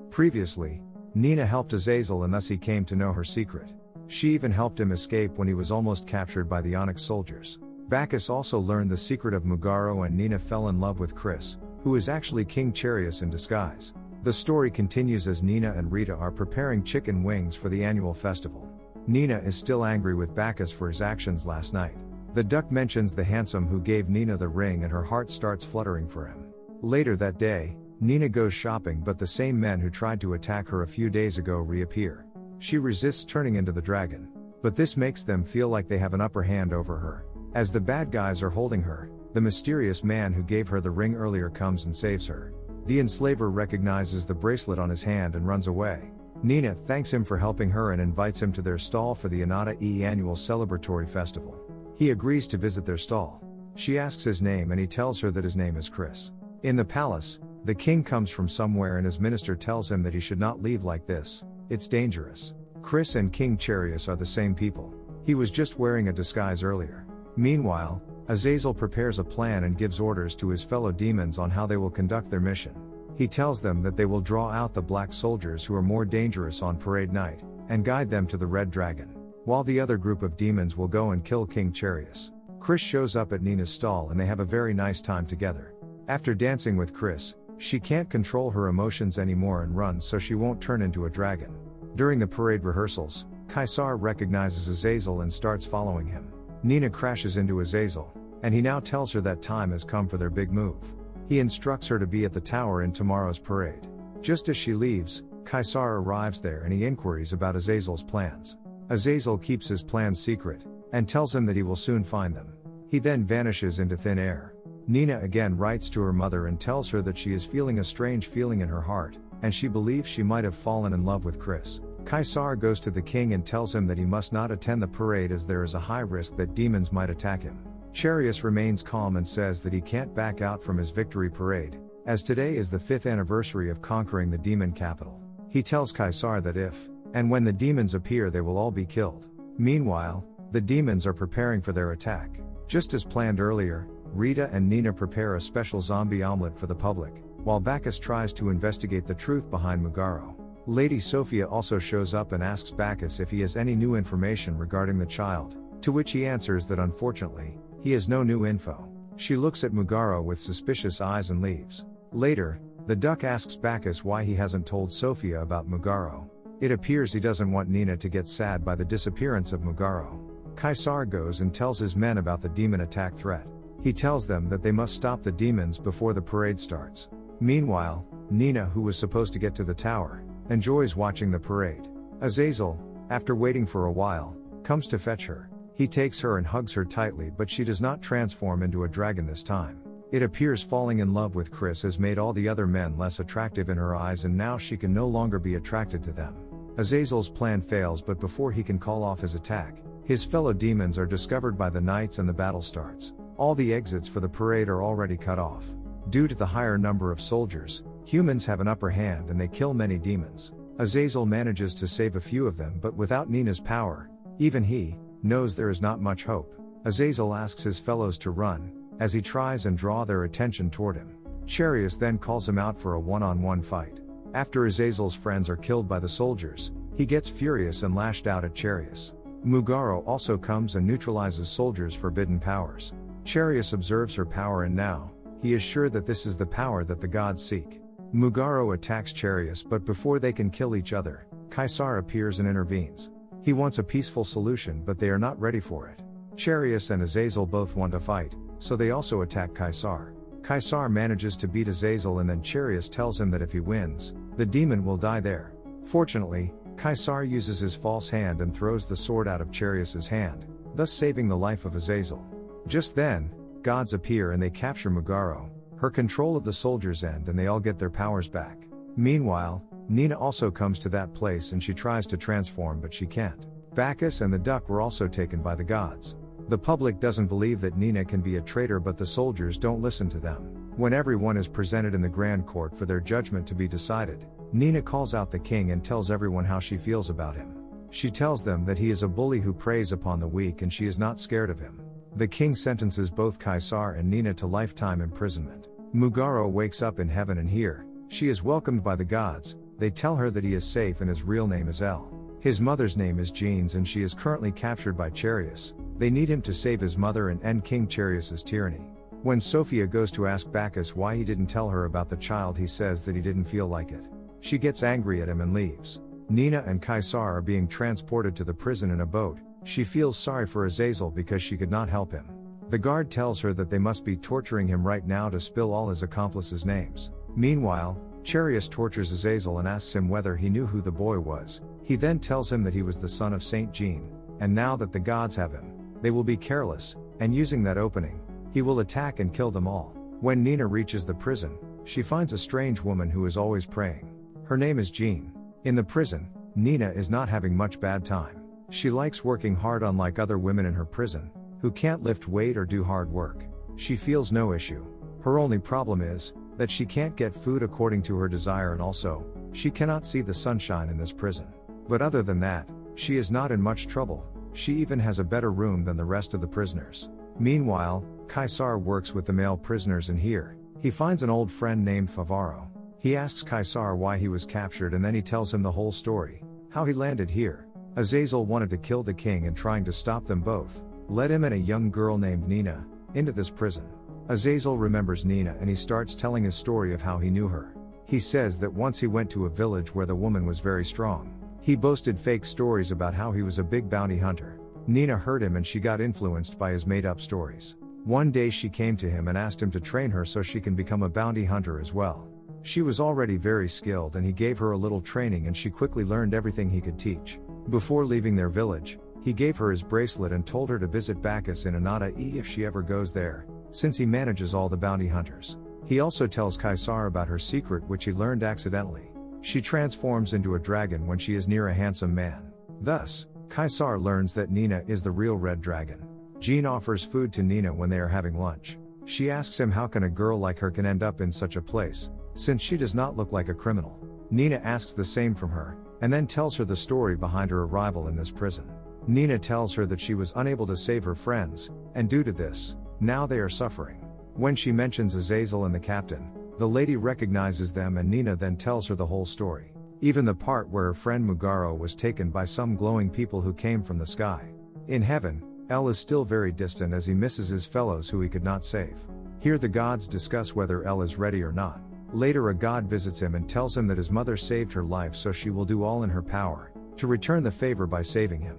Previously, Nina helped Azazel and thus he came to know her secret. She even helped him escape when he was almost captured by the Onyx soldiers. Bacchus also learned the secret of Mugaro and Nina fell in love with Chris, who is actually King Charius in disguise. The story continues as Nina and Rita are preparing chicken wings for the annual festival. Nina is still angry with Bacchus for his actions last night. The duck mentions the handsome who gave Nina the ring and her heart starts fluttering for him. Later that day, Nina goes shopping but the same men who tried to attack her a few days ago reappear. She resists turning into the dragon, but this makes them feel like they have an upper hand over her. As the bad guys are holding her, the mysterious man who gave her the ring earlier comes and saves her. The enslaver recognizes the bracelet on his hand and runs away. Nina thanks him for helping her and invites him to their stall for the Anata-e annual celebratory festival. He agrees to visit their stall. She asks his name and he tells her that his name is Chris. In the palace, the king comes from somewhere and his minister tells him that he should not leave like this, it's dangerous. Chris and King Charius are the same people. He was just wearing a disguise earlier. Meanwhile, Azazel prepares a plan and gives orders to his fellow demons on how they will conduct their mission. He tells them that they will draw out the black soldiers who are more dangerous on parade night, and guide them to the red dragon, while the other group of demons will go and kill King Charius. Chris shows up at Nina's stall and they have a very nice time together. After dancing with Chris, she can't control her emotions anymore and runs so she won't turn into a dragon. During the parade rehearsals, Caesar recognizes Azazel and starts following him. Nina crashes into Azazel, and he now tells her that time has come for their big move. He instructs her to be at the tower in tomorrow's parade. Just as she leaves, Caesar arrives there and he inquires about Azazel's plans. Azazel keeps his plans secret, and tells him that he will soon find them. He then vanishes into thin air. Nina again writes to her mother and tells her that she is feeling a strange feeling in her heart, and she believes she might have fallen in love with Chris. Caesar goes to the king and tells him that he must not attend the parade as there is a high risk that demons might attack him. Charius remains calm and says that he can't back out from his victory parade, as today is the 5th anniversary of conquering the demon capital. He tells Caesar that if, and when the demons appear they will all be killed. Meanwhile, the demons are preparing for their attack. Just as planned earlier, Rita and Nina prepare a special zombie omelet for the public, while Bacchus tries to investigate the truth behind Mugaro. Lady Sophia also shows up and asks Bacchus if he has any new information regarding the child, to which he answers that unfortunately, he has no new info. She looks at Mugaro with suspicious eyes and leaves. Later, the duck asks Bacchus why he hasn't told Sophia about Mugaro. It appears he doesn't want Nina to get sad by the disappearance of Mugaro. Caesar goes and tells his men about the demon attack threat. He tells them that they must stop the demons before the parade starts. Meanwhile, Nina, who was supposed to get to the tower, enjoys watching the parade. Azazel, after waiting for a while, comes to fetch her. He takes her and hugs her tightly, but she does not transform into a dragon this time. It appears falling in love with Chris has made all the other men less attractive in her eyes and now she can no longer be attracted to them. Azazel's plan fails, but before he can call off his attack, his fellow demons are discovered by the knights and the battle starts. All the exits for the parade are already cut off. Due to the higher number of soldiers, humans have an upper hand and they kill many demons. Azazel manages to save a few of them, but without Nina's power, even he knows there is not much hope. Azazel asks his fellows to run, as he tries and draw their attention toward him. Charius then calls him out for a one-on-one fight. After Azazel's friends are killed by the soldiers, he gets furious and lashed out at Charius. Mugaro also comes and neutralizes soldiers' forbidden powers. Charius observes her power and now, he is sure that this is the power that the gods seek. Mugaro attacks Charius, but before they can kill each other, Caesar appears and intervenes. He wants a peaceful solution, but they are not ready for it. Charius and Azazel both want to fight, so they also attack Caesar. Caesar manages to beat Azazel and then Charius tells him that if he wins, the demon will die there. Fortunately, Caesar uses his false hand and throws the sword out of Charius's hand, thus saving the life of Azazel. Just then, gods appear and they capture Mugaro. Her control of the soldiers end and they all get their powers back. Meanwhile, Nina also comes to that place and she tries to transform but she can't. Bacchus and the duck were also taken by the gods. The public doesn't believe that Nina can be a traitor, but the soldiers don't listen to them. When everyone is presented in the grand court for their judgment to be decided, Nina calls out the king and tells everyone how she feels about him. She tells them that he is a bully who preys upon the weak and she is not scared of him. The king sentences both Caesar and Nina to lifetime imprisonment. Mugaro wakes up in heaven and here, she is welcomed by the gods, They tell her that he is safe and his real name is L. His mother's name is Jeans and she is currently captured by Charius. They need him to save his mother and end King Charius's tyranny. When Sophia goes to ask Bacchus why he didn't tell her about the child, he says that he didn't feel like it. She gets angry at him and leaves. Nina and Caesar are being transported to the prison in a boat. She feels sorry for Azazel because she could not help him. The guard tells her that they must be torturing him right now to spill all his accomplices' names. Meanwhile, Charius tortures Azazel and asks him whether he knew who the boy was. He then tells him that he was the son of Saint Jean, and now that the gods have him, they will be careless, and using that opening, he will attack and kill them all. When Nina reaches the prison, she finds a strange woman who is always praying. Her name is Jean. In the prison, Nina is not having much bad time. She likes working hard unlike other women in her prison, who can't lift weight or do hard work. She feels no issue. Her only problem is that she can't get food according to her desire, and also, she cannot see the sunshine in this prison. But other than that, she is not in much trouble. She even has a better room than the rest of the prisoners. Meanwhile, Caesar works with the male prisoners, and here, he finds an old friend named Favaro. He asks Caesar why he was captured, and then he tells him the whole story, how he landed here. Azazel wanted to kill the king, and trying to stop them both, led him and a young girl named Nina into this prison. Azazel remembers Nina and he starts telling his story of how he knew her. He says that once he went to a village where the woman was very strong. He boasted fake stories about how he was a big bounty hunter. Nina heard him and she got influenced by his made-up stories. One day she came to him and asked him to train her so she can become a bounty hunter as well. She was already very skilled and he gave her a little training and she quickly learned everything he could teach. Before leaving their village, he gave her his bracelet and told her to visit Bacchus in Anata if she ever goes there, since he manages all the bounty hunters. He also tells Caesar about her secret, which he learned accidentally. She transforms into a dragon when she is near a handsome man. Thus, Caesar learns that Nina is the real red dragon. Jean offers food to Nina when they are having lunch. She asks him how can a girl like her can end up in such a place, since she does not look like a criminal. Nina asks the same from her, and then tells her the story behind her arrival in this prison. Nina tells her that she was unable to save her friends, and due to this, now they are suffering. When she mentions Azazel and the captain, the lady recognizes them and Nina then tells her the whole story. Even the part where her friend Mugaro was taken by some glowing people who came from the sky. In heaven, El is still very distant as he misses his fellows who he could not save. Here the gods discuss whether El is ready or not. Later a god visits him and tells him that his mother saved her life, so she will do all in her power to return the favor by saving him.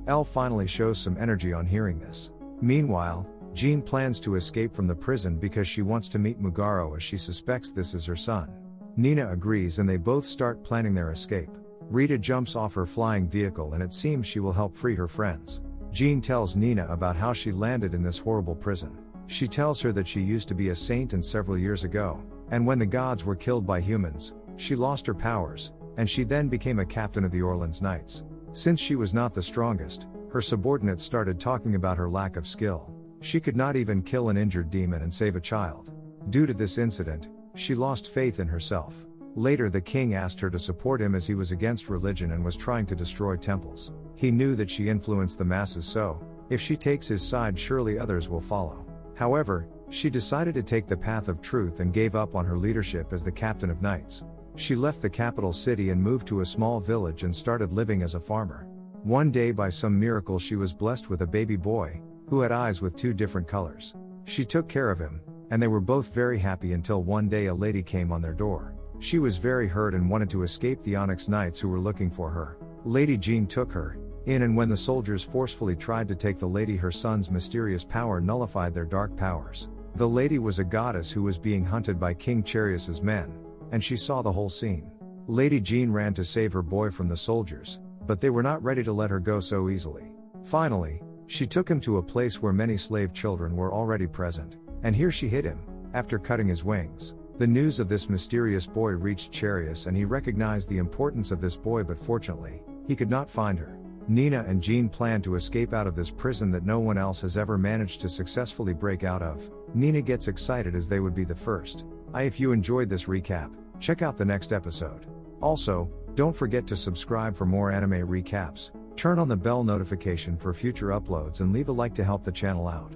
El finally shows some energy on hearing this. Meanwhile, Jean plans to escape from the prison because she wants to meet Mugaro as she suspects this is her son. Nina agrees and they both start planning their escape. Rita jumps off her flying vehicle and it seems she will help free her friends. Jean tells Nina about how she landed in this horrible prison. She tells her that she used to be a saint and several years ago, and when the gods were killed by humans, she lost her powers, and she then became a captain of the Orleans Knights. Since she was not the strongest, her subordinates started talking about her lack of skill. She could not even kill an injured demon and save a child. Due to this incident, she lost faith in herself. Later the king asked her to support him as he was against religion and was trying to destroy temples. He knew that she influenced the masses, so, if she takes his side surely others will follow. However, she decided to take the path of truth and gave up on her leadership as the captain of knights. She left the capital city and moved to a small village and started living as a farmer. One day by some miracle she was blessed with a baby boy, who had eyes with two different colors. She took care of him, and they were both very happy until one day a lady came on their door. She was very hurt and wanted to escape the Onyx Knights who were looking for her. Lady Jean took her in, and when the soldiers forcefully tried to take the lady, her son's mysterious power nullified their dark powers. The lady was a goddess who was being hunted by King Charius's men, and she saw the whole scene. Lady Jean ran to save her boy from the soldiers, but they were not ready to let her go so easily. Finally, she took him to a place where many slave children were already present, and here she hid him, after cutting his wings. The news of this mysterious boy reached Charius and he recognized the importance of this boy, but fortunately, he could not find her. Nina and Jean planned to escape out of this prison that no one else has ever managed to successfully break out of. Nina gets excited as they would be the first. If you enjoyed this recap, check out the next episode. Also, don't forget to subscribe for more anime recaps, turn on the bell notification for future uploads and leave a like to help the channel out.